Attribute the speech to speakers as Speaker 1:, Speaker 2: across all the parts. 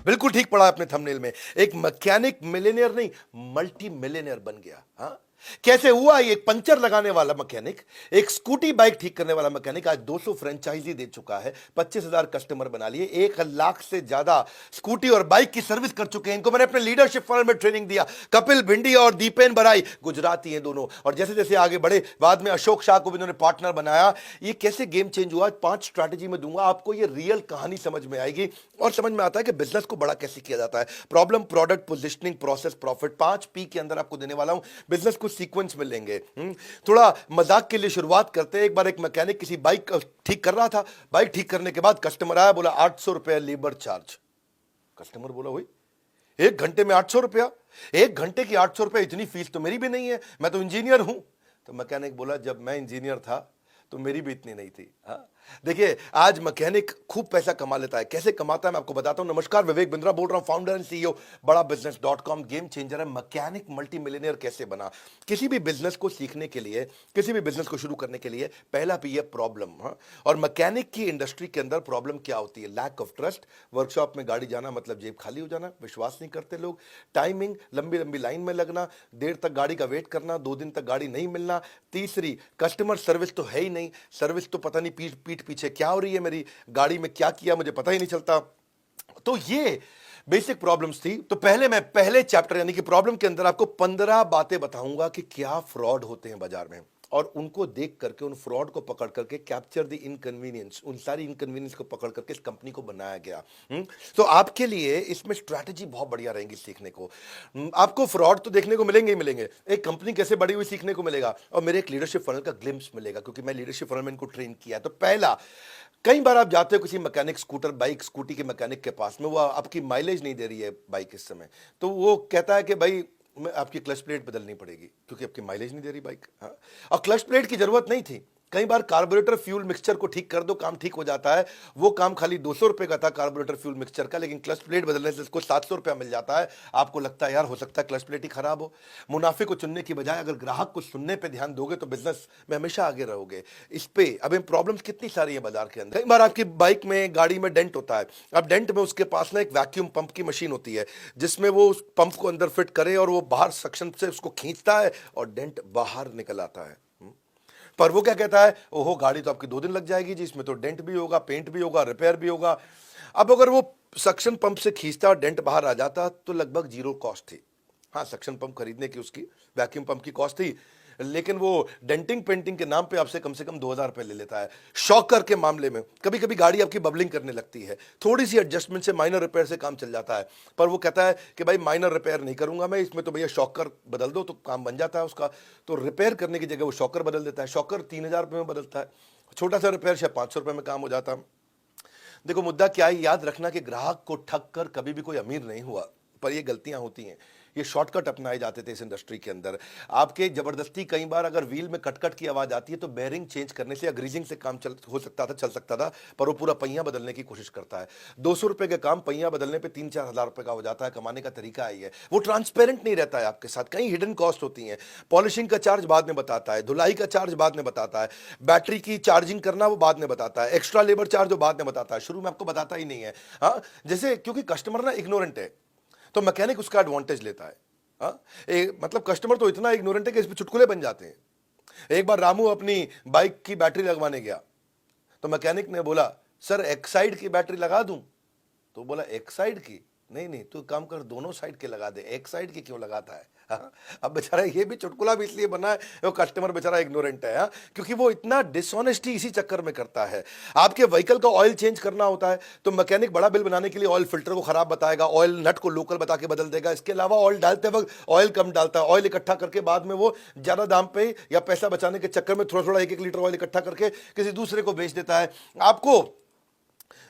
Speaker 1: बिल्कुल ठीक पढ़ा आपने थंबनेल में। एक मैकेनिक मिलियनेयर नहीं, मल्टी मिलियनेयर बन गया। हाँ, कैसे हुआ? एक पंचर लगाने वाला मैकेनिक, एक स्कूटी बाइक ठीक करने वाला मैकेनिक आज 200 फ्रेंचाइजी दे चुका है, 25,000 कस्टमर बना लिए, 1 लाख से ज्यादा स्कूटी और बाइक की सर्विस कर चुके हैं। इनको मैंने अपने लीडरशिप फनल में ट्रेनिंग दिया। कपिल भिंडी और दीपेन बराई गुजराती हैं दोनों, और जैसे जैसे आगे बढ़े बाद में अशोक शाह को भी इन्होंने पार्टनर बनाया। ये कैसे गेम चेंज हुआ? 5 स्ट्रैटेजी में दूंगा आपको, ये रियल कहानी समझ में आएगी और समझ में आता है कि बिजनेस को बड़ा कैसे किया जाता है। Problem, product, positioning, process, profit, 5 P के अंदर आपको देने वाला हूं। बिजनेस को सीक्वेंस में लेंगे। थोड़ा मजाक के लिए शुरुआत करते हैं। एक बार एक मैकेनिक किसी बाइक ठीक कर रहा था। बाइक ठीक करने के बाद कस्टमर आया, बोला 800 रुपया लेबर चार्ज। कस्टमर बोला, वही 1 घंटे में 800 रुपया? 1 घंटे की 800 रुपया, इतनी फीस तो मेरी भी नहीं है, मैं तो इंजीनियर हूं। तो मैकेनिक बोला, जब मैं इंजीनियर था तो मेरी भी इतनी नहीं थी। हाँ, देखिए आज मैकेनिक खूब पैसा कमा लेता है। कैसे कमाता है मैं आपको बताता हूं। नमस्कार, विवेक बिंद्रा बोल रहा हूं, फाउंडर एंड सीईओ बड़ा बिजनेस.com। गेम चेंजर है। मैकेनिक मल्टी मिलियनेयर कैसे बना? किसी भी बिजनेस को सीखने के लिए, किसी भी बिजनेस को शुरू करने के लिए पहला P है प्रॉब्लम। हाँ, और मैकेनिक की इंडस्ट्री के अंदर प्रॉब्लम क्या होती है? Lack of trust. वर्कशॉप में गाड़ी जाना मतलब जेब खाली हो जाना, विश्वास नहीं करते लोग। टाइमिंग, लंबी लंबी लाइन में लगना, देर तक गाड़ी का वेट करना, 2 दिन तक गाड़ी नहीं मिलना। तीसरी, कस्टमर सर्विस तो है ही नहीं। सर्विस तो पता नहीं पीठ पीछे क्या हो रही है, मेरी गाड़ी में क्या किया मुझे पता ही नहीं चलता। तो ये बेसिक प्रॉब्लम्स थी। तो मैं पहले चैप्टर यानी कि प्रॉब्लम के अंदर आपको 15 बातें बताऊंगा कि क्या फ्रॉड होते हैं बाजार में, और उनको देख करके, उन फ्रॉड को पकड़ करके कैप्चर द इनकन्वीनियंस, उन सारी इनकन्वीनियंस को पकड़ करके इस कंपनी को बनाया गया। तो आपके लिए इसमें स्ट्रैटेजी बहुत बढ़िया रहेगी सीखने को। आपको फ्रॉड तो देखने को मिलेंगे ही मिलेंगे, एक कंपनी कैसे बड़ी हुई सीखने को मिलेगा, और मेरे एक लीडरशिप फनल का ग्लिम्स मिलेगा, क्योंकि मैं लीडरशिप फनल में इनको ट्रेन किया। तो पहला, कई बार आप जाते हो किसी मैकेनिक, स्कूटर बाइक स्कूटी के मैकेनिक के पास में, वो आपकी माइलेज नहीं दे रही है बाइक इस समय, तो वो कहता है कि भाई मैं आपकी क्लच प्लेट बदलनी पड़ेगी क्योंकि आपकी माइलेज नहीं दे रही बाइक। हाँ, और क्लच प्लेट की जरूरत नहीं थी। कई बार कार्बोरेटर फ्यूल मिक्सचर को ठीक कर दो, काम ठीक हो जाता है। वो काम खाली 200 रुपए का था कार्बोरेटर फ्यूल मिक्सचर का, लेकिन क्लच प्लेट बदलने से इसको 700 रुपया मिल जाता है। आपको लगता है यार हो सकता है क्लच प्लेट ही खराब हो। मुनाफे को चुनने की बजाय अगर ग्राहक को सुनने पे ध्यान दोगे तो बिजनेस में हमेशा आगे रहोगे। इस पे अब प्रॉब्लम्स कितनी सारी है बाजार के अंदर। कई बार आपकी बाइक में, गाड़ी में डेंट होता है। अब डेंट में उसके पास ना एक वैक्यूम पंप की मशीन होती है, जिसमें वो उस पंप को अंदर फिट करे और वो बाहर सक्शन से उसको खींचता है और डेंट बाहर निकल आता है। पर वो क्या कहता है, ओहो गाड़ी तो आपकी 2 दिन लग जाएगी जी, इसमें तो डेंट भी होगा, पेंट भी होगा, रिपेयर भी होगा। अब अगर वो सक्शन पंप से खींचता और डेंट बाहर आ जाता तो लगभग 0 कॉस्ट थी। हाँ, सक्शन पंप खरीदने की उसकी, वैक्यूम पंप की कॉस्ट थी, लेकिन वो डेंटिंग पेंटिंग के नाम पे आपसे कम से कम 2,000 रुपए ले लेता है। शॉकर के मामले में कभी कभी गाड़ी आपकी बबलिंग करने लगती है, थोड़ी सी एडजस्टमेंट से, माइनर रिपेयर से काम चल जाता है, पर वो कहता है कि भाई माइनर रिपेयर नहीं करूंगा मैं, इसमें तो भैया शॉकर बदल दो तो काम बन जाता है उसका। तो रिपेयर करने की जगह वो शॉकर बदल देता है। शॉकर 3,000 रुपये में बदलता है, छोटा सा रिपेयर शायद 500 रुपये में काम हो जाता है। देखो मुद्दा क्या है, याद रखना कि ग्राहक को ठग कर कभी भी कोई अमीर नहीं हुआ, पर ये गलतियां होती हैं। ये शॉर्टकट अपनाए जाते थे इस इंडस्ट्री के अंदर। आपके जबरदस्ती, कई बार अगर व्हील में कटकट की आवाज आती है तो बेरिंग चेंज करने से या ग्रीजिंग से काम चल सकता था, पर वो पूरा पहिया बदलने की कोशिश करता है। 200 रुपए का काम पहिया बदलने पे 3-4 हजार रुपए का हो जाता है। कमाने का तरीका है ये। वो ट्रांसपेरेंट नहीं रहता है आपके साथ, कई हिडन कॉस्ट होती हैं। पॉलिशिंग का चार्ज बाद में बताता है, धुलाई का चार्ज बाद में बताता है, बैटरी की चार्जिंग करना वो बाद में बताता है, एक्स्ट्रा लेबर चार्ज वो बाद में बताता है, शुरू में आपको बताता ही नहीं है। हाँ, जैसे क्योंकि कस्टमर ना इग्नोरेंट है तो मैकेनिक उसका एडवांटेज लेता है। हाँ, मतलब कस्टमर तो इतना इग्नोरेंट है कि इस पे चुटकुले बन जाते हैं। एक बार रामू अपनी बाइक की बैटरी लगवाने गया तो मैकेनिक ने बोला, सर एक साइड की बैटरी लगा दूं? तो बोला एक साइड की? नहीं नहीं, तू काम कर दोनों साइड के लगा दे, एक साइड की क्यों लगाता है? हाँ? अब बेचारा ये भी चुटकुला भी इसलिए बना है, वो कस्टमर बेचारा इग्नोरेंट है। हाँ? क्योंकि वो इतना डिसऑनेस्टी इसी चक्कर में करता है। आपके व्हीकल का ऑयल चेंज करना होता है तो मैकेनिक बड़ा बिल बनाने के लिए ऑयल फिल्टर को खराब बताएगा, ऑयल नट को लोकल बता के बदल देगा। इसके अलावा ऑयल डालते वक्त ऑयल कम डालता है, ऑयल इकट्ठा करके बाद में वो ज्यादा दाम पे या पैसा बचाने के चक्कर में थोड़ा थोड़ा 1-1 लीटर ऑयल इकट्ठा करके किसी दूसरे को बेच देता है। आपको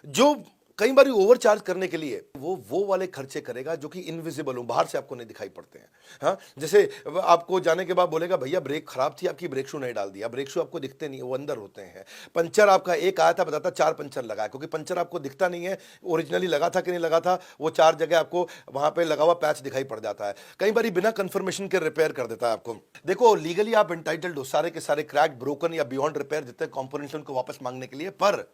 Speaker 1: जो कई बार ओवर चार्ज करने के लिए वो वाले खर्चे करेगा जो कि इनविजिबल हो, बाहर से आपको नहीं दिखाई पड़ते हैं। हाँ, जैसे आपको जाने के बाद बोलेगा भैया ब्रेक खराब थी आपकी, ब्रेक शू नहीं डाल दिया। ब्रेक शू आपको दिखते नहीं, वो अंदर होते हैं। पंचर आपका एक आया था, बताता 4 पंचर लगा है, क्योंकि पंचर आपको दिखता नहीं है ओरिजिनली लगा था कि नहीं लगा था। वो 4 जगह आपको वहां पे लगा हुआ पैच दिखाई पड़ जाता है। कई बार बिना कंफर्मेशन के रिपेयर कर देता है आपको। देखो लीगली आप एंटाइटल्ड हो सारे के सारे क्रैक, ब्रोकन या बियॉन्ड रिपेयर जितने कॉम्पोनेंट्स उनको वापस मांगने के लिए, पर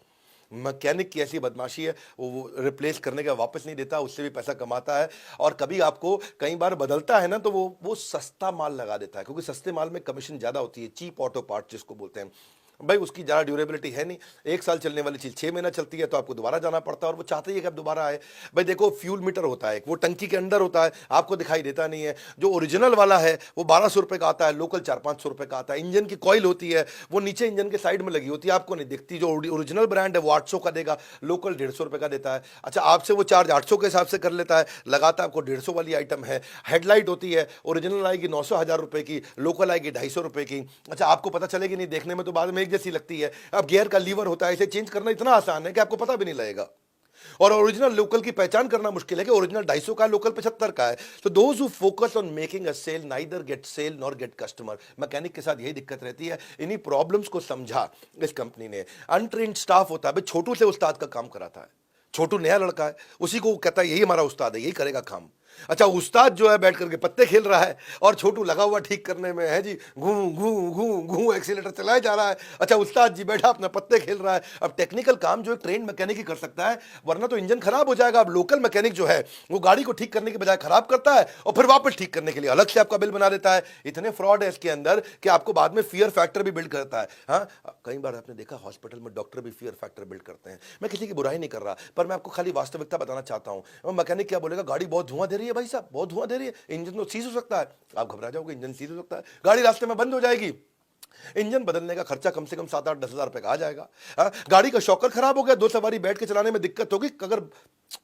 Speaker 1: मैकेनिक की ऐसी बदमाशी है, वो रिप्लेस करने का वापस नहीं देता, उससे भी पैसा कमाता है। और कभी आपको कई बार बदलता है ना, तो वो सस्ता माल लगा देता है, क्योंकि सस्ते माल में कमीशन ज़्यादा होती है, चीप ऑटो पार्ट जिसको बोलते हैं। भाई उसकी ज़्यादा ड्यूरेबिलिटी है नहीं, 1 साल चलने वाली चीज़ 6 महीना चलती है, तो आपको दोबारा जाना पड़ता है, और वो चाहते ही है कि आप दोबारा आए। भाई देखो, फ्यूल मीटर होता है, वो टंकी के अंदर होता है, आपको दिखाई देता नहीं है। जो ओरिजिनल वाला है वो 1200 रुपये का आता है, लोकल 400-500 रुपये का आता है। इंजन की कॉइल होती है, वो नीचे इंजन के साइड में लगी होती है, आपको नहीं दिखती। जो ओरिजिनल ब्रांड है वो 800 का देगा, लोकल 150 रुपये का देता है। अच्छा, आपसे वो चार्ज 800 के हिसाब से कर लेता है, लगाता है आपको 150 वाली आइटम है। हेडलाइट होती है, ओरिजिनल आएगी 900,000 रुपये की, लोकल आएगी 250 रुपये की। अच्छा, आपको पता चलेगी नहीं, देखने में तो बाद में एक जैसी लगती है। अब गियर का लीवर होता है, इसे चेंज करना इतना आसान है कि आपको पता भी नहीं लगेगा। और ओरिजिनल लोकल की पहचान करना मुश्किल है कि ओरिजिनल 250 का है, लोकल 75 का है। तो those who focus on making a sale neither get sale nor get customer. Mechanic के साथ यही दिक्कत रहती है। इन्हीं प्रॉब्लम्स को समझा इस कंपनी ने। अनट्रेन्ड स्टाफ होता है, भाई छोटू से उस्ताद का काम कराता है। छोटू नया लड़का है, उसी को कहता है यही हमारा उस्ताद है, यही करेगा काम। अच्छा, उस्ताद जो है बैठ करके पत्ते खेल रहा है, और छोटू लगा हुआ ठीक करने में है जी, घू घू घू घू एक्सीलेटर चलाया जा रहा है। अच्छा, उस्ताद जी बैठा अपना पत्ते खेल रहा है। अब टेक्निकल काम जो एक ट्रेंड मैकेनिक ही कर सकता है, वरना तो इंजन खराब हो जाएगा। अब लोकल मैकेनिक जो है वो गाड़ी को ठीक करने के बजाय खराब करता है, और फिर वापस ठीक करने के लिए अलग से आपका बिल बना देता है। इतने फ्रॉड है इसके अंदर कि आपको बाद में फियर फैक्टर भी बिल्ड करता है। हाँ, कई बार आपने देखा हॉस्पिटल में डॉक्टर भी फियर फैक्टर बिल्ड करते हैं। मैं किसी की बुराई नहीं कर रहा, पर मैं आपको खाली वास्तविकता बताना चाहता हूं। मैकेनिक क्या बोलेगा, गाड़ी बहुत धुआं दे रही है भाई साहब, बहुत धुआं दे रही है, इंजन तो सीज हो सकता है। आप घबरा जाओगे, इंजन सीज हो सकता है, गाड़ी रास्ते में बंद हो जाएगी। इंजन बदलने का खर्चा कम से कम 7-8-10 हज़ार रुपए का आ जाएगा। हाँ, गाड़ी का शॉकर खराब हो गया, 2 सवारी बैठ के चलाने में दिक्कत होगी। अगर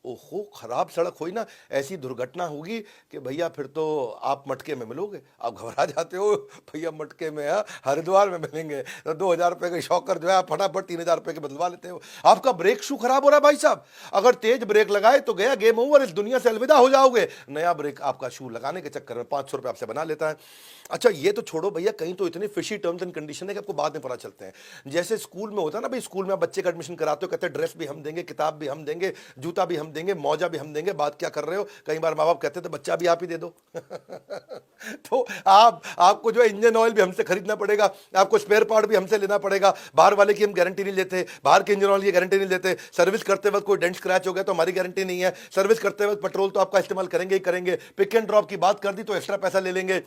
Speaker 1: ओहो खराब सड़क हुई ना, ऐसी दुर्घटना होगी कि भैया फिर तो आप मटके में मिलोगे। आप घबरा जाते हो, भैया मटके में है, हरिद्वार में मिलेंगे। तो 2,000 रुपए का शॉकर जो है आप फटाफट 3,000 रुपए के बदलवा लेते हो। आपका ब्रेक शू खराब हो रहा है भाई साहब, अगर तेज ब्रेक लगाए तो गया गेम ओवर, इस दुनिया से अलविदा हो जाओगे। नया ब्रेक आपका शू लगाने के चक्कर में 500 रुपये आपसे बना लेता है। अच्छा, ये तो छोड़ो भैया, कहीं तो इतने फिशी टर्म्स एंड कंडीशन है कि आपको बाद में पता चलते हैं। जैसे स्कूल में होता है ना भाई, स्कूल में आप बच्चे का एडमिशन कराते हो, कहते हैं ड्रेस भी हम देंगे, किताब भी हम देंगे, जूता भी हम देंगे, मौजा भी हम देंगे। बात क्या कर रहे हो, कई बार माँ बाप कहते थे बच्चा भी आप ही दे दो। तो आपको जो है इंजन ऑयल भी हमसे खरीदना पड़ेगा, आपको स्पेयर पार्ट भी हमसे लेना पड़ेगा। बाहर वाले की हम गारंटी नहीं लेते, बाहर के इंजन ऑयल की गारंटी नहीं लेते। सर्विस करते वक्त कोई डेंट स्क्रैच हो गया तो हमारी गारंटी नहीं है। सर्विस करते वक्त पेट्रोल तो आपका इस्तेमाल करेंगे ही करेंगे, पिक एंड ड्रॉप की बात कर दी तो एक्स्ट्रा पैसा ले लेंगे।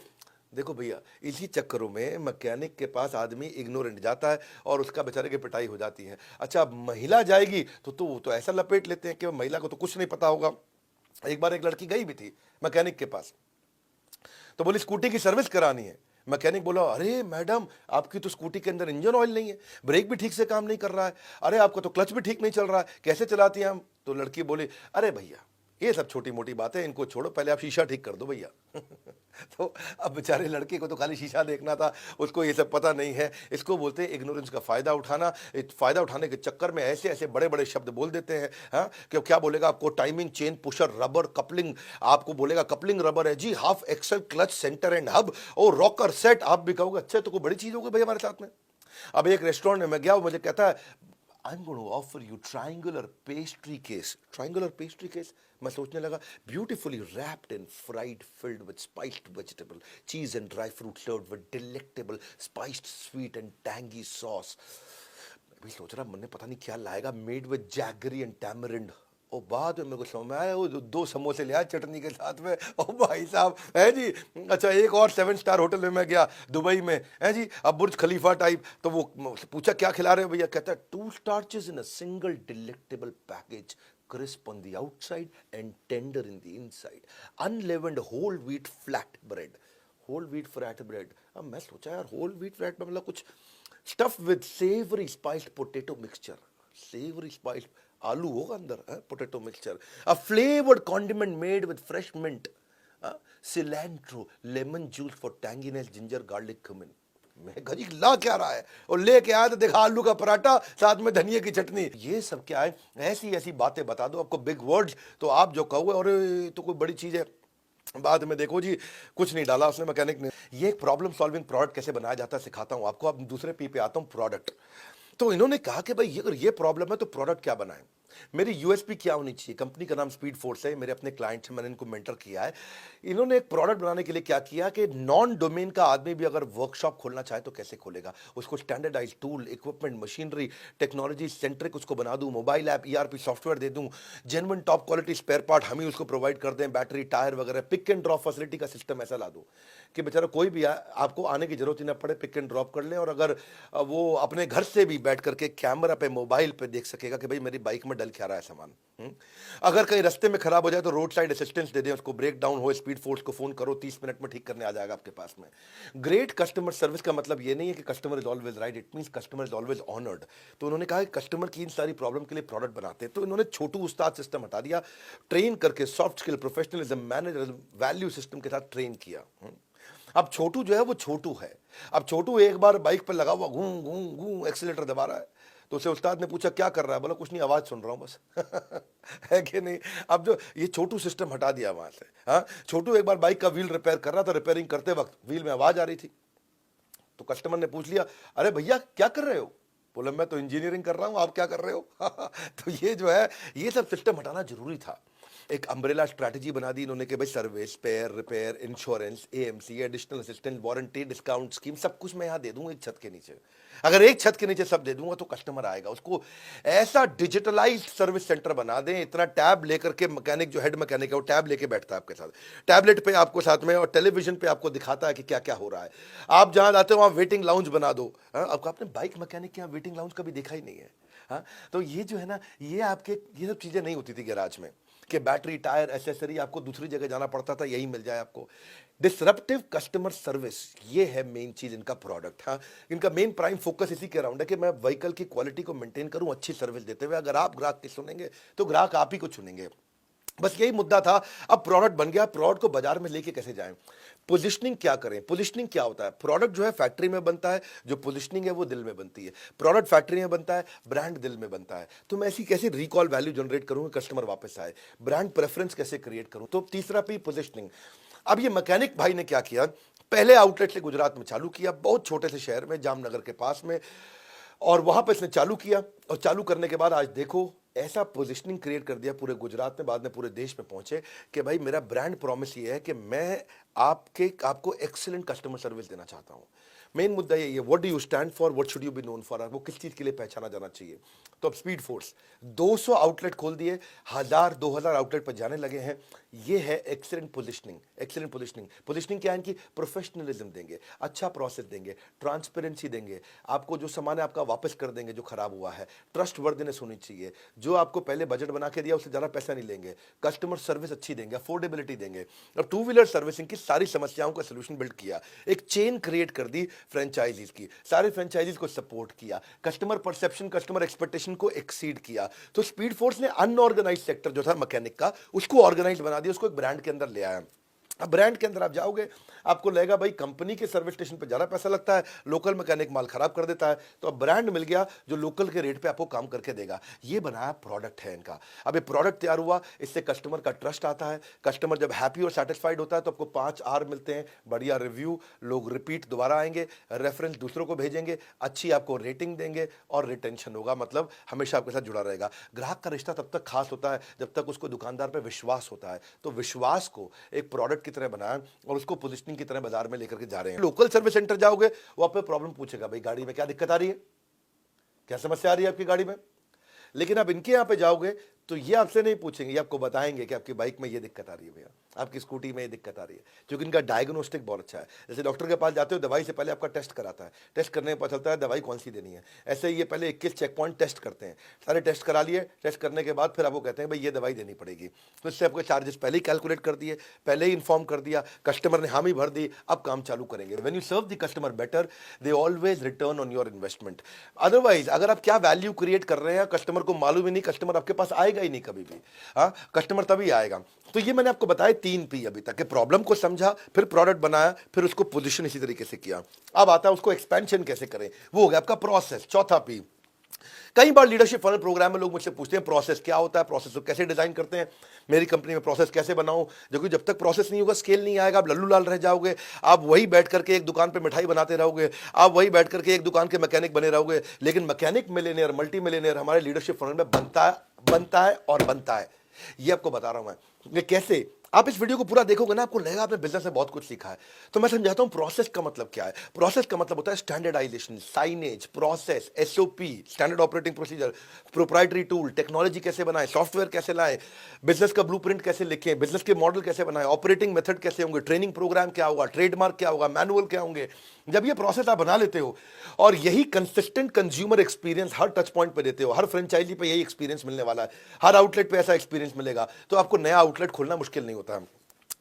Speaker 1: देखो भैया, इसी चक्करों में मैकेनिक के पास आदमी इग्नोरेंट जाता है और उसका बेचारे की पिटाई हो जाती है। अच्छा, महिला जाएगी तो वो तो ऐसा लपेट लेते हैं कि महिला को तो कुछ नहीं पता होगा। एक बार एक लड़की गई भी थी मैकेनिक के पास, तो बोली स्कूटी की सर्विस करानी है। मैकेनिक बोला, अरे मैडम आपकी तो स्कूटी के अंदर इंजन ऑयल नहीं है, ब्रेक भी ठीक से काम नहीं कर रहा है, अरे आपका तो क्लच भी ठीक नहीं चल रहा है, कैसे चलाती हैं हम? तो लड़की बोली, अरे भैया ये सब छोटी मोटी बातें, इनको छोड़ो, पहले आप शीशा ठीक कर दो भैया। तो अब बेचारे लड़के को तो खाली शीशा देखना था, उसको ये सब पता नहीं है। इसको बोलते हैं इग्नोरेंस का फायदा उठाना। फायदा उठाने के चक्कर में ऐसे ऐसे बड़े बड़े शब्द बोल देते हैं। हाँ, क्यों क्या बोलेगा आपको, timing chain pusher rubber coupling, आपको बोलेगा कपलिंग रबर है जी, half axle clutch centre and hub और रॉकर सेट। आप भी कहोगे अच्छा तो कोई बड़ी चीज होगी भाई हमारे साथ में। अब एक रेस्टोरेंट में मैं गया, मुझे कहता है I'm going to offer you triangular pastry case. Triangular pastry case? मैं सोचने लगा, beautifully wrapped and fried, filled with spiced vegetable, cheese and dry fruit, served with delectable spiced, sweet and tangy sauce. मैं भी सोच रहा मन में पता नहीं क्या लाएगा, made with jaggery and tamarind. और बाद में मेरे को समझ में आया, वो 2 समोसे ले आया चटनी के साथ में। ओ भाई साहब है जी। अच्छा, एक और 7 स्टार होटल में मैं गया दुबई में, है जी, अब बुर्ज खलीफा टाइप। तो वो पूछा क्या खिला रहे हो भैया, कहता है 2 starches in a single delectable package, crisp on the outside and tender in the inside, unleavened whole wheat flat bread. Whole wheat flat bread. अब मैं सोचा यार होल व्हीट फ्लैट में मतलब कुछ stuff with savoury spiced potato mixture, savoury spiced आलू होगा अंदर, potato mixture, a flavoured condiment made with fresh mint, cilantro, lemon juice for tanginess, ginger garlic cumin. मैं गजी ला क्या रहा है, और लेके आया तो देखा आलू का पराठा साथ में धनिया की चटनी। ये सब क्या है, ऐसी ऐसी बातें बता दो आपको बिग वर्ड्स, तो आप जो कहोगे और तो कोई बड़ी चीज है, बाद में देखो जी कुछ नहीं डाला उसने मैकेनिक ने। ये एक प्रॉब्लम सॉल्विंग प्रोडक्ट कैसे बनाया जाता है सिखाता हूं आपको। अब दूसरे पी पे आता हूं, प्रोडक्ट। तो इन्होंने कहा कि भाई अगर ये प्रॉब्लम है तो प्रोडक्ट क्या बनाएं। मेरी यूएसपी क्या होनी चाहिए? कंपनी का नाम स्पीड फोर्स है, मेरे अपने क्लाइंट हैं, मैंने इनको मेंटर किया है। इन्होंने एक प्रोडक्ट बनाने के लिए क्या किया कि नॉन डोमेन का आदमी भी अगर वर्कशॉप खोलना चाहे तो कैसे खोलेगा? उसको standardised tool, equipment, machinery, technology centric उसको बना दूं, मोबाइल ऐप, ईआरपी सॉफ्टवेयर दे दूं, genuine top quality spare part हम ही उसको प्रोवाइड कर दें, बैटरी, टायर वगैरह, पिक एंड ड्रॉप फैसिलिटी का सिस्टम ऐसा ला दूं कि बेचारा कोई भी आपको आने की जरूरत ही ना पड़े, पिक एंड ड्रॉप कर ले, और अगर वो अपने घर से भी बैठ करके कैमरा पे, मोबाइल पे देख सकेगा कि भाई मेरी बाइक में डल क्या रहा है सामान। अगर कहीं रास्ते में खराब हो जाए तो रोड साइड असिस्टेंस दे दें उसको, ब्रेक डाउन हो, स्पीड फोर्स को फोन करो, 30 मिनट में ठीक करने आ जाएगा आपके पास में। ग्रेट कस्टमर सर्विस का मतलब ये नहीं है कि customer is always right, it means customer is always honoured. तो उन्होंने कहा कि कस्टमर की इन सारी प्रॉब्लम के लिए प्रोडक्ट बनाते हैं, तो इन्होंने छोटू उस्ताद सिस्टम हटा दिया, ट्रेन करके soft skill, professionalism, manager, value system के साथ ट्रेन किया। अब छोटू जो है वो छोटू है। अब छोटू एक बार बाइक पर लगा हुआ घूं घूं घूं एक्सीलेटर दबा रहा है, तो उसे उस्ताद ने पूछा क्या कर रहा है? बोला कुछ नहीं, आवाज सुन रहा हूं बस। है कि नहीं? अब जो ये छोटू सिस्टम हटा दिया वहां से। हाँ, छोटू एक बार बाइक का व्हील रिपेयर कर रहा था, रिपेयरिंग करते वक्त व्हील में आवाज आ रही थी, तो कस्टमर ने पूछ लिया, अरे भैया क्या कर रहे हो? बोला मैं तो इंजीनियरिंग कर रहा हूं, आप क्या कर रहे हो? तो ये जो है, ये सब सिस्टम हटाना जरूरी था। एक अम्ब्रेला स्ट्रैटेजी बना दी इन्होंने कि भाई service, spare, repair, insurance, AMC, additional assistant, warranty, discount scheme, सब कुछ मैं यहाँ दे दूंगा एक छत के नीचे। अगर एक छत के नीचे सब दे दूंगा तो कस्टमर आएगा। उसको ऐसा डिजिटलाइज्ड सर्विस सेंटर बना दें, इतना टैब लेकर के मैकेनिक, जो हेड मैकेनिक है वो टैब लेके बैठता है आपके साथ, टैबलेट पे आपको साथ में, और टेलीविजन पे आपको दिखाता है कि क्या क्या हो रहा है। आप जहां जाते हो वहां वेटिंग लाउंज बना दो। आपको आपने बाइक मैकेनिक के यहाँ वेटिंग लाउंज कभी देखा ही नहीं है। हाँ, तो ये जो है ना, ये आपके, ये सब चीजें नहीं होती थी गैराज में कि बैटरी, टायर, एसेसरी आपको दूसरी जगह जाना पड़ता था, यही मिल जाए आपको। डिसरप्टिव कस्टमर सर्विस, ये है मेन चीज इनका प्रोडक्ट। हाँ, इनका मेन प्राइम फोकस इसी के अराउंड है कि मैं व्हीकल की क्वालिटी को मेंटेन करूं अच्छी सर्विस देते हुए। अगर आप ग्राहक की सुनेंगे तो ग्राहक आप ही को चुनेंगे, बस यही मुद्दा था। अब प्रोडक्ट बन गया, प्रोडक्ट को बाजार में लेके कैसे जाएं? पोजिशनिंग क्या करें? पोजिशनिंग क्या होता है? प्रोडक्ट जो है फैक्ट्री में बनता है, जो पोजिशनिंग है वो दिल में बनती है। प्रोडक्ट फैक्ट्री में बनता है, ब्रांड दिल में बनता है। तो मैं ऐसी कैसे रिकॉल वैल्यू जनरेट करूंगा, कस्टमर वापस आए? ब्रांड प्रेफरेंस कैसे क्रिएट करूं? तो तीसरा पी, पोजिशनिंग। अब ये मैकेनिक भाई ने क्या किया, पहले आउटलेट से गुजरात में चालू किया, बहुत छोटे से शहर में, जामनगर के पास में, और वहां पर इसने चालू किया। और चालू करने के बाद आज देखो ऐसा पोजीशनिंग क्रिएट कर दिया पूरे गुजरात में, बाद में पूरे देश में पहुंचे कि भाई मेरा ब्रांड प्रॉमिस ये है कि मैं आपको एक्सीलेंट कस्टमर सर्विस देना चाहता हूं। मेन मुद्दा ये है, what do you stand for, what should you be known for, वो किस चीज के लिए पहचाना जाना चाहिए। तो अब स्पीड फोर्स 200 आउटलेट खोल दिए, 1000-2000 आउटलेट पर जाने लगे हैं। ये है excellent positioning. Excellent positioning, positioning क्या है इनकी? प्रोफेशनलिज्म देंगे, अच्छा प्रोसेस देंगे, ट्रांसपेरेंसी देंगे, आपको जो सामान है आपका वापस कर देंगे जो खराब हुआ है, ट्रस्ट वर्दिनेस होनी चाहिए, जो आपको पहले बजट बना के दिया उससे ज़्यादा पैसा नहीं लेंगे, कस्टमर सर्विस अच्छी देंगे, अफोर्डेबिलिटी देंगे। अब टू व्हीलर सर्विसिंग की सारी समस्याओं का सोल्यूशन बिल्ड किया, एक चेन क्रिएट कर दी फ्रेंचाइजीज की, सारे फ्रेंचाइजीज को सपोर्ट किया, कस्टमर परसेप्शन, कस्टमर एक्सपेक्टेशन को एक्सीड किया। तो स्पीड फोर्स ने अनऑर्गेनाइज सेक्टर जो था मैकेनिक का, उसको ऑर्गेनाइज बना दिया, उसको एक ब्रांड के अंदर ले आया। अब ब्रांड के अंदर आप जाओगे, आपको लगेगा भाई कंपनी के सर्विस स्टेशन पे ज़्यादा पैसा लगता है, लोकल मैकेनिक माल खराब कर देता है। तो अब ब्रांड मिल गया जो लोकल के रेट पे आपको काम करके देगा। ये बनाया प्रोडक्ट है इनका। अब ये प्रोडक्ट तैयार हुआ, इससे कस्टमर का ट्रस्ट आता है। कस्टमर जब हैप्पी और सेटिस्फाइड होता है तो आपको 5 आर मिलते हैं, बढ़िया रिव्यू, लोग रिपीट दोबारा आएंगे, रेफरेंस दूसरों को भेजेंगे, अच्छी आपको रेटिंग देंगे, और रिटेंशन होगा, मतलब हमेशा आपके साथ जुड़ा रहेगा। ग्राहक का रिश्ता तब तक खास होता है जब तक उसको दुकानदार पर विश्वास होता है। तो विश्वास को एक प्रोडक्ट की तरह बनाया और उसको पोजीशनिंग की तरह बाजार में लेकर के जा रहे हैं। लोकल सर्विस सेंटर जाओगे, वो आप पे प्रॉब्लम पूछेगा, भाई गाड़ी में क्या दिक्कत आ रही है, क्या समस्या आ रही है आपकी गाड़ी में। लेकिन आप इनके यहां पे जाओगे तो ये आपसे नहीं पूछेंगे, ये आपको बताएंगे कि आपकी बाइक में ये दिक्कत आ रही है भैया, आपकी स्कूटी में ये दिक्कत आ रही है, क्योंकि इनका डायग्नोस्टिक बहुत अच्छा है। जैसे डॉक्टर के पास जाते हो, दवाई से पहले आपका टेस्ट कराता है, टेस्ट करने में पता चलता है दवाई कौन सी देनी है। ऐसे ही ये पहले 21 चेक पॉइंट टेस्ट करते हैं, सारे टेस्ट करा लिए, टेस्ट करने के बाद फिर आपको कहते हैं भाई ये दवाई देनी पड़ेगी। तो इससे आपको चार्जेस पहले ही कैलकुलेट कर दिए, पहले ही इन्फॉर्म कर दिया, कस्टमर ने हामी भर दी, अब काम चालू करेंगे। When you serve the customer better, they always return on your investment. Otherwise अगर आप क्या वैल्यू क्रिएट कर रहे हैं, कस्टमर को मालूम ही नहीं, कस्टमर आपके पास आएगा ही नहीं कभी भी। हाँ, कस्टमर तभी आएगा। तो ये मैंने आपको बताया 3 पी अभी तक, कि प्रॉब्लम को समझा, फिर प्रोडक्ट बनाया, फिर उसको पोजीशन इसी तरीके से किया। अब आता है उसको एक्सपेंशन कैसे करें, वो हो गया आपका प्रोसेस, चौथा पी। कई बार लीडरशिप फनल प्रोग्राम में लोग मुझसे पूछते हैं प्रोसेस क्या होता है, प्रोसेस को कैसे डिजाइन करते हैं, मेरी कंपनी में प्रोसेस कैसे बनाऊं। क्योंकि जब तक प्रोसेस नहीं होगा स्केल नहीं आएगा, आप लल्लू लाल रह जाओगे। आप वही बैठ करके एक दुकान पे मिठाई बनाते रहोगे, आप वही बैठ करके एक दुकान के मैकेनिक बने रहोगे। लेकिन मैकेनिक मिलियनेयर, मल्टी मिलियनेयर हमारे लीडरशिप फनल में बनता है और बनता है। ये आपको बता रहा हूं मैं ये कैसे। आप इस वीडियो को पूरा देखोगे ना, आपको लगेगा आपने बिजनेस में बहुत कुछ सीखा है। तो मैं समझाता हूं प्रोसेस का मतलब क्या है। प्रोसेस का मतलब होता है standardisation, signage, process, SOP, standard operating procedure, proprietary tool, technology कैसे बनाएं, सॉफ्टवेयर कैसे लाएं, बिजनेस का ब्लूप्रिंट कैसे लिखें, बिजनेस के मॉडल कैसे बनाएं, ऑपरेटिंग मेथड कैसे होंगे, ट्रेनिंग प्रोग्राम क्या होगा, ट्रेडमार्क क्या होगा, मैनुअल क्या होंगे। जब ये प्रोसेस आप बना लेते हो और यही कंसिस्टेंट कंज्यूमर एक्सपीरियंस हर टच पॉइंट पे देते हो, हर फ्रेंचाइजी पे यही एक्सपीरियंस मिलने वाला है, हर आउटलेट पे ऐसा एक्सपीरियंस मिलेगा, तो आपको नया आउटलेट खोलना मुश्किल नहीं होता है।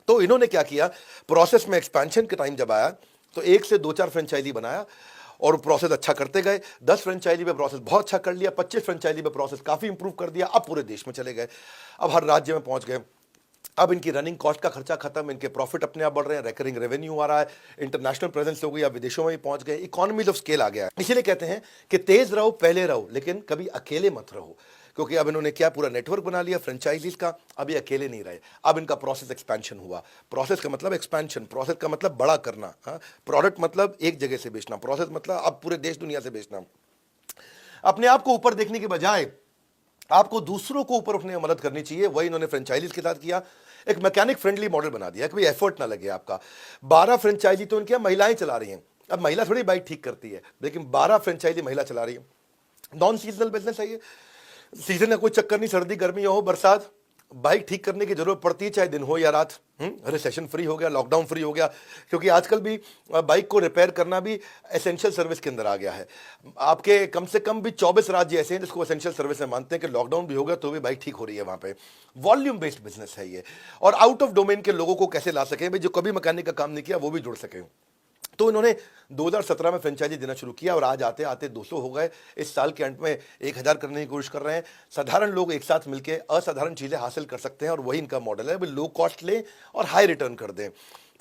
Speaker 1: तो इन्होंने क्या किया, प्रोसेस में एक्सपेंशन के टाइम जब आया तो एक से दो चार फ्रेंचाइजी बनाया और प्रोसेस अच्छा करते गए। 10 फ्रेंचाइजी पे प्रोसेस बहुत अच्छा कर लिया, 25 फ्रेंचाइजी पे प्रोसेस काफी इंप्रूव कर दिया। अब पूरे देश में चले गए, अब हर राज्य में पहुंच गए। अब इनकी रनिंग कॉस्ट का खर्चा खत्म, इनके प्रॉफिट अपने आप बढ़ रहे हैं, रिकरिंग रेवेन्यू आ रहा है, इंटरनेशनल प्रेजेंस हो गई, अब विदेशों में भी पहुंच गए, इकोनॉमीज ऑफ स्केल आ गया है। इसीलिए कहते हैं कि तेज रहो, पहले रहो, लेकिन कभी अकेले मत रहो। क्योंकि अब इन्होंने क्या पूरा नेटवर्क बना लिया फ्रेंचाइजीज का, अभी अकेले नहीं रहे। अब इनका प्रोसेस एक्सपेंशन हुआ। प्रोसेस का मतलब एक्सपेंशन, प्रोसेस का मतलब बड़ा करना, प्रोडक्ट मतलब एक जगह से बेचना, प्रोसेस मतलब अब पूरे देश दुनिया से बेचना। अपने आप को ऊपर देखने के बजाय आपको दूसरों को ऊपर उठने में मदद करनी चाहिए। वही इन्होंने फ्रेंचाइजीज के साथ किया। एक मैकेनिक फ्रेंडली मॉडल बना दिया, कोई एफर्ट ना लगे आपका। 12 फ्रेंचाइजी तो इनके महिलाएं चला रही हैं। अब महिला थोड़ी बाइक ठीक करती है, लेकिन 12 फ्रेंचाइजी महिला चला रही है। नॉन सीजनल बिजनेस है ये, सीजन का कोई चक्कर नहीं, सर्दी गर्मी हो बरसात, बाइक ठीक करने की जरूरत पड़ती है, चाहे दिन हो या रात। रिसेशन फ्री हो गया, लॉकडाउन फ्री हो गया, क्योंकि आजकल भी बाइक को रिपेयर करना भी एसेंशियल सर्विस के अंदर आ गया है। आपके कम से कम भी 24 राज्य ऐसे हैं जिसको एसेंशियल सर्विस में मानते हैं कि लॉकडाउन भी हो गया तो भी बाइक ठीक हो रही है वहां पे। वॉल्यूम बेस्ड बिजनेस है ये। और आउट ऑफ डोमेन के लोगों को कैसे ला सके भाई, जो कभी मैकेनिक का काम नहीं किया वो भी जुड़ सके। तो इन्होंने 2017 में फ्रेंचाइजी देना शुरू किया और आज आते आते 200 हो गए। इस साल के अंत में 1000 करने की कोशिश कर रहे हैं। साधारण लोग एक साथ मिलकर असाधारण चीजें हासिल कर सकते हैं और वही इनका मॉडल है, वे लो कॉस्ट लें और हाई रिटर्न कर दें।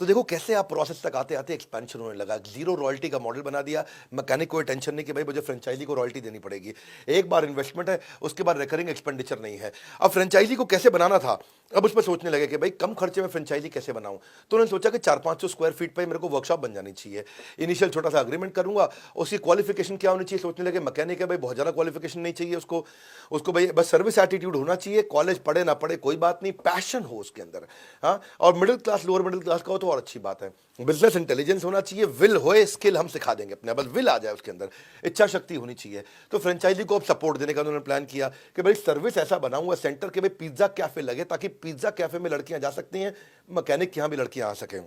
Speaker 1: तो देखो कैसे आप प्रोसेस तक आते आते एक्सपेंशन होने लगा। जीरो रॉयल्टी का मॉडल बना दिया। मैकेनिक कोई टेंशन नहीं कि भाई मुझे फ्रेंचाइजी को रॉयल्टी देनी पड़ेगी, एक बार इन्वेस्टमेंट है, उसके बाद रिकरिंग एक्सपेंडिचर नहीं है। अब फ्रेंचाइजी को कैसे बनाना था, अब उस पर सोचने लगे कि भाई कम खर्चे में फ्रेंचाइजी कैसे बनाऊं। तो उन्होंने सोचा कि 400-500 स्क्वायर फीट पर मेरे को वर्कशॉप बन जानी चाहिए। इनिशियल छोटा सा अग्रीमेंट करूंगा, उसकी क्वालिफिकेशन क्या होनी चाहिए, सोचने लगे मैकेनिक है भाई, बहुत ज्यादा क्वालिफिकेशन नहीं चाहिए उसको, उसको भाई बस सर्विस एटीट्यूड होना चाहिए, कॉलेज पढ़े ना पढ़े कोई बात नहीं, पैशन हो उसके अंदर। हाँ, और middle class, lower middle class का हो तो और अच्छी बात है। बिजनेस इंटेलिजेंस होना चाहिए, विल होए, स्किल हम सिखा देंगे अपने, बस विल आ जाए उसके अंदर, इच्छा शक्ति होनी चाहिए। तो फ्रेंचाइजी को अब सपोर्ट देने का उन्होंने प्लान किया कि भाई सर्विस ऐसा बनाऊंगा सेंटर के भाई पिज्जा कैफे लगे, ताकि पिज्जा कैफे में लड़कियां जा सकती हैं, मैकेनिक के यहां भी लड़कियां आ सकें।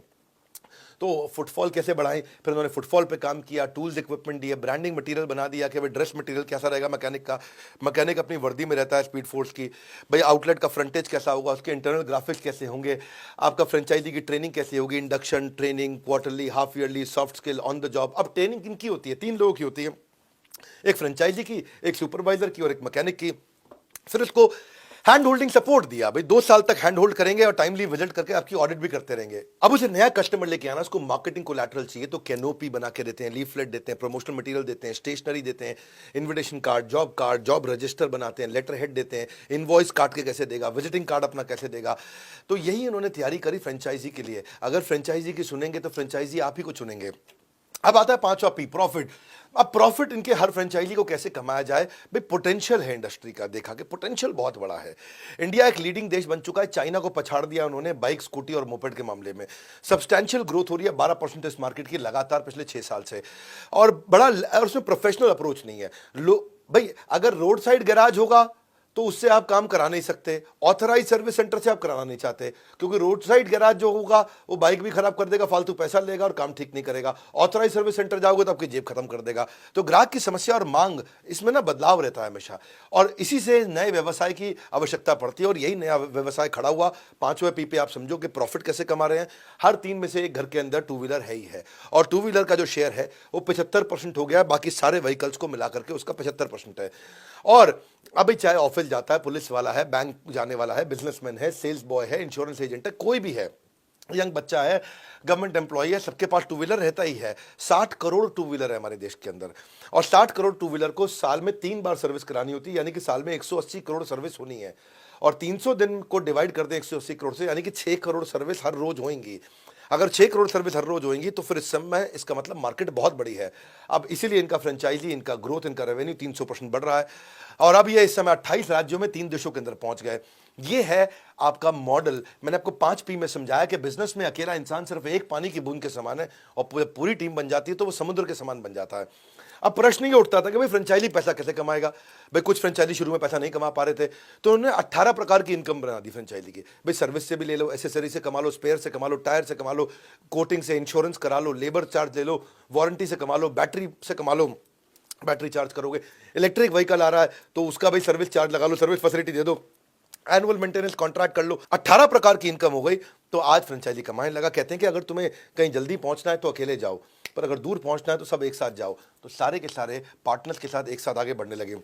Speaker 1: तो फुटफॉल कैसे बढ़ाएं, फिर उन्होंने फुटफॉल पे काम किया, टूल्स इक्विपमेंट दिए, ब्रांडिंग मटेरियल बना दिया कि भाई ड्रेस मटेरियल कैसा रहेगा मैकेनिक का, मैकेनिक अपनी वर्दी में रहता है स्पीड फोर्स की, भाई आउटलेट का फ्रंटेज कैसा होगा, उसके इंटरनल ग्राफिक्स कैसे होंगे, आपका फ्रेंचाइजी की ट्रेनिंग कैसे होगी, induction training, quarterly, half yearly, soft skill, on the job. अब ट्रेनिंग किनकी होती है, 3 लोगों की होती है, एक फ्रेंचाइजी की, एक सुपरवाइजर की और एक मैकेनिक की। फिर उसको हैंड होल्डिंग सपोर्ट दिया, भाई 2 साल तक हैंड होल्ड करेंगे और टाइमली विजिट करके आपकी ऑडिट भी करते रहेंगे। अब उसे नया कस्टमर लेके आना, उसको मार्केटिंग कोलैटरल चाहिए, तो कैनोपी बना के देते हैं, लीफलेट देते हैं, प्रमोशनल मटेरियल देते हैं, स्टेशनरी देते हैं, इन्विटेशन कार्ड, जॉब रजिस्टर बनाते हैं, लेटर हेड देते हैं, इनवॉइस काट के कैसे देगा, विजिटिंग कार्ड अपना कैसे देगा। तो यही उन्होंने तैयारी करी फ्रेंचाइजी के लिए। अगर फ्रेंचाइजी की सुनेंगे तो फ्रेंचाइजी आप ही को चुनेंगे। अब आता है 5वां पी, प्रॉफिट। अब प्रॉफिट इनके हर फ्रेंचाइजी को कैसे कमाया जाए, भाई पोटेंशियल है इंडस्ट्री का, देखा कि पोटेंशियल बहुत बड़ा है। इंडिया एक लीडिंग देश बन चुका है, चाइना को पछाड़ दिया उन्होंने बाइक, स्कूटी और मोपेड के मामले में। सब्सटैंशियल ग्रोथ हो रही है 12% इस मार्केट की लगातार पिछले 6 साल से, और बड़ा, और उसमें प्रोफेशनल अप्रोच नहीं है। भाई अगर रोड साइड गैराज होगा तो उससे आप काम करा नहीं सकते, ऑथराइज सर्विस सेंटर से आप कराना नहीं चाहते, क्योंकि रोड साइड गैराज जो होगा वो बाइक भी खराब कर देगा, फालतू पैसा लेगा और काम ठीक नहीं करेगा। ऑथराइज सर्विस सेंटर जाओगे तो आपकी जेब खत्म कर देगा। तो ग्राहक की समस्या और मांग, इसमें ना बदलाव रहता है हमेशा, और इसी से नए व्यवसाय की आवश्यकता पड़ती है, और यही नया व्यवसाय खड़ा हुआ। 5वें पी पे आप समझो कि प्रॉफिट कैसे कमा रहे हैं। हर 3 में से एक घर के अंदर 2 व्हीलर है ही है, और 2 व्हीलर का जो शेयर है वो 75% हो गया, बाकी सारे व्हीकल्स को मिलाकर के उसका 75% है। और अभी चाहे ऑफिस जाता है, पुलिस वाला है, बैंक जाने वाला है, बिजनेसमैन है, सेल्स बॉय है, इंश्योरेंस एजेंट है, कोई भी है, यंग बच्चा है, गवर्नमेंट एम्प्लॉय है, सबके पास टू व्हीलर रहता ही है। 60 करोड़ टू व्हीलर है हमारे देश के अंदर, और 60 करोड़ टू व्हीलर को साल में 3 बार सर्विस करानी होती है, यानी कि साल में 180 करोड़ सर्विस होनी है। और 300 दिन को डिवाइड कर दें 180 करोड़ से, यानी कि 6 करोड़ सर्विस हर रोज होंगी। अगर 6 करोड़ सर्विस हर रोज होंगी तो फिर इस समय इसका मतलब मार्केट बहुत बड़ी है। अब इसीलिए इनका फ्रेंचाइजी, इनका ग्रोथ, इनका रेवेन्यू 300% बढ़ रहा है। और अब ये इस समय 28 राज्यों में 3 देशों के अंदर पहुंच गए। ये है आपका मॉडल। मैंने आपको 5 P में समझाया कि बिजनेस में अकेला इंसान सिर्फ एक पानी की बूंद के समान है, और पूरी टीम बन जाती है तो वो समुद्र के समान बन जाता है। अब प्रश्न ये उठता था कि भाई फ्रेंचाइजी पैसा कैसे कमाएगा। भाई कुछ फ्रेंचाइजी शुरू में पैसा नहीं कमा पा रहे थे, तो उन्होंने 18 प्रकार की इनकम बना दी फ्रेंचाइजी की। भाई सर्विस से भी ले लो, एसेसरी से कमा लो, स्पेयर से कमा लो, टायर से कमा लो, कोटिंग से, इंश्योरेंस करा लो, लेबर चार्ज ले लो, वारंटी से कमा लो, बैटरी से कमा लो, बैटरी चार्ज करोगे, इलेक्ट्रिक व्हीकल आ रहा है तो उसका भाई सर्विस चार्ज लगा लो, सर्विस फैसिलिटी दे दो, एनुअल मेंटेनेंस कॉन्ट्रैक्ट कर लो। 18 प्रकार की इनकम हो गई। तो आज फ्रेंचाइजी कमाने लगा। कहते हैं कि अगर तुम्हें कहीं जल्दी पहुंचना है तो अकेले जाओ, पर अगर दूर पहुंचना है तो सब एक साथ जाओ। तो सारे के सारे पार्टनर्स के साथ एक साथ आगे बढ़ने लगे।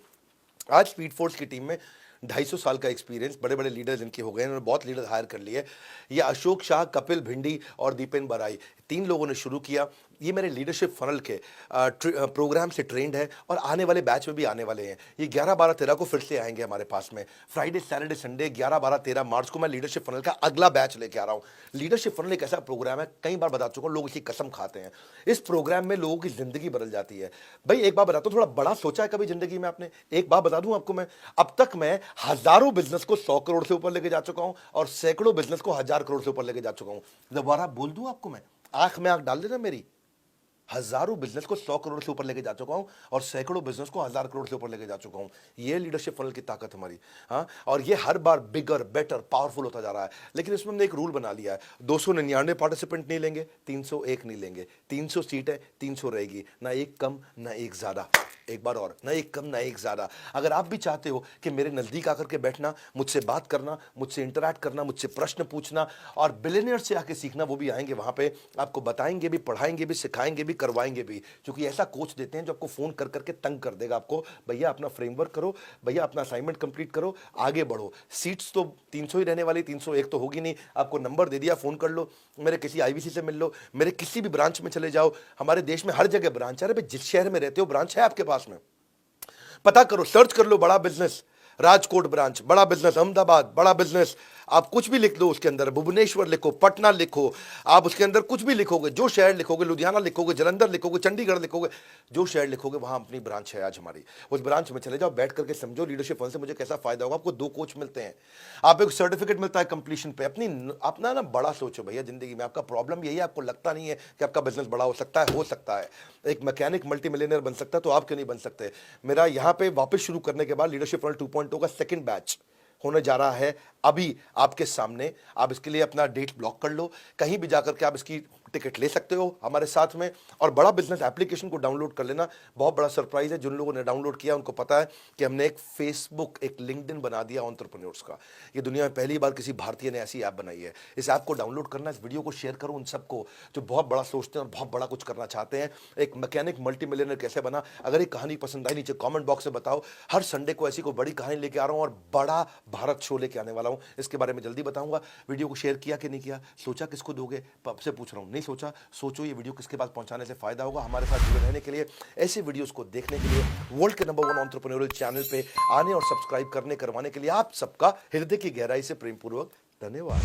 Speaker 1: आज स्पीड फोर्स की टीम में 250 साल का एक्सपीरियंस, बड़े बड़े लीडर्स इनके हो गए, इन्होंने बहुत लीडर हायर कर लिए। ये अशोक शाह, कपिल भिंडी और दीपेन बराई, 3 लोगों ने शुरू किया। ये मेरे लीडरशिप फनल के प्रोग्राम से ट्रेंड है और आने वाले बैच में भी आने वाले हैं। ये 11, 12, 13 को फिर से आएंगे हमारे पास में। फ्राइडे, सैटरडे, संडे 11, 12, 13 मार्च को मैं लीडरशिप फनल का अगला बैच लेके आ रहा हूँ। लीडरशिप फनल एक ऐसा प्रोग्राम है, कई बार बता चुका हूँ, लोग इसकी कसम खाते हैं। इस प्रोग्राम में लोगों की जिंदगी बदल जाती है। भाई एक बार बताता हूँ, थोड़ा बड़ा सोचा है कभी जिंदगी में आपने? एक बात बता दूं आपको, मैं अब तक मैं हजारों बिजनेस को 100 करोड़ से ऊपर लेके जा चुका हूं और सैकड़ों बिजनेस को 1000 करोड़ से ऊपर लेके जा चुका हूं। दोबारा बोल दूं आपको, मैं आंख में आंख डाल देना मेरी, हजारों बिजनेस को 100 करोड़ से ऊपर लेके जा चुका हूं और सैकड़ों बिजनेस को 1000 करोड़ से ऊपर लेके जा चुका हूं। ये लीडरशिप फनल की ताकत हमारी। हाँ, और ये हर बार बिगर, बेटर, पावरफुल होता जा रहा है। लेकिन इसमें हमने एक रूल बना लिया है, 299 पार्टिसिपेंट नहीं लेंगे, 301 नहीं लेंगे। 300 सीट है, 300 रहेगी, ना एक कम ना एक ज्यादा। एक बार और, ना एक कम ना एक ज्यादा। अगर आप भी चाहते हो कि मेरे नजदीक आकर के बैठना, मुझसे बात करना, मुझसे इंटरैक्ट करना, मुझसे प्रश्न पूछना और बिलियनियर से आके सीखना, वो भी आएंगे वहां पे, आपको बताएंगे भी, पढ़ाएंगे भी, सिखाएंगे भी, करवाएंगे भी। क्योंकि ऐसा कोच देते हैं जो आपको फोन कर करके तंग कर देगा आपको, भैया अपना फ्रेमवर्क करो, भैया अपना असाइनमेंट कंप्लीट करो, आगे बढ़ो। सीट्स तो 300 ही रहने वाली, 301 तो होगी नहीं। आपको नंबर दे दिया, फोन कर लो, मेरे किसी आईवीसी से मिल लो, मेरे किसी भी ब्रांच में चले जाओ। हमारे देश में हर जगह ब्रांच है। अरे जिस शहर में रहते हो ब्रांच है आपके पास में, पता करो, सर्च कर लो, बड़ा बिजनेस राजकोट ब्रांच, बड़ा बिजनेस अहमदाबाद, बड़ा बिजनेस, आप कुछ भी लिख दो उसके अंदर, भुवनेश्वर लिखो, पटना लिखो, आप उसके अंदर कुछ भी लिखोगे, जो शहर लिखोगे, लुधियाना लिखोगे, जलंधर लिखोगे, चंडीगढ़ लिखोगे, जो शहर लिखोगे वहां अपनी ब्रांच है आज हमारी। उस ब्रांच में चले जाओ, बैठ करके समझो लीडरशिप फन से मुझे कैसा फायदा होगा। आपको 2 कोच मिलते हैं, आप एक सर्टिफिकेट मिलता है कंप्लीशन पे। अपना ना बड़ा सोचो भैया जिंदगी में। आपका प्रॉब्लम यही है, आपको लगता नहीं है कि आपका बिजनेस बड़ा हो सकता है। हो सकता है, एक मैकेनिक मल्टी मिलियनर बन सकता है, तो आप क्यों नहीं बन सकते? मेरा यहाँ पे वापस शुरू करने के बाद लीडरशिप फनल 2.0 का सेकंड बैच होने जा रहा है अभी आपके सामने। आप इसके लिए अपना डेट ब्लॉक कर लो, कहीं भी जाकर के आप इसकी टिकट ले सकते हो हमारे साथ में। और बड़ा बिजनेस एप्लीकेशन को डाउनलोड कर लेना। बहुत बड़ा सरप्राइज है, जिन लोगों ने डाउनलोड किया उनको पता है कि हमने एक फेसबुक, एक लिंक्डइन बना दिया एंटरप्रेन्योर्स का। ये दुनिया में पहली बार किसी भारतीय ने ऐसी ऐप बनाई है। इस ऐप को डाउनलोड करना, इस वीडियो को शेयर करो उन सबको जो बहुत बड़ा सोचते हैं और बहुत बड़ा कुछ करना चाहते हैं। एक मैकेनिक मल्टी मिलियनर कैसे बना, अगर एक कहानी पसंद आई नीचे कॉमेंट बॉक्स में बताओ। हर संडे को ऐसी कोई बड़ी कहानी लेके आ रहा हूँ और बड़ा भारत शो लेके आने वाला हूँ, इसके बारे में जल्दी बताऊंगा। वीडियो को शेयर किया कि नहीं किया, सोचा किसको दोगे, आपसे पूछ रहा हूँ, नहीं सोचा, सोचो ये वीडियो किसके पास पहुंचाने से फायदा होगा। हमारे साथ जुड़े रहने के लिए, ऐसे वीडियोस को देखने के लिए, वर्ल्ड के नंबर 1 एंटरप्रेन्योरियल चैनल पे आने और सब्सक्राइब करवाने के लिए आप सबका हृदय की गहराई से प्रेमपूर्वक धन्यवाद।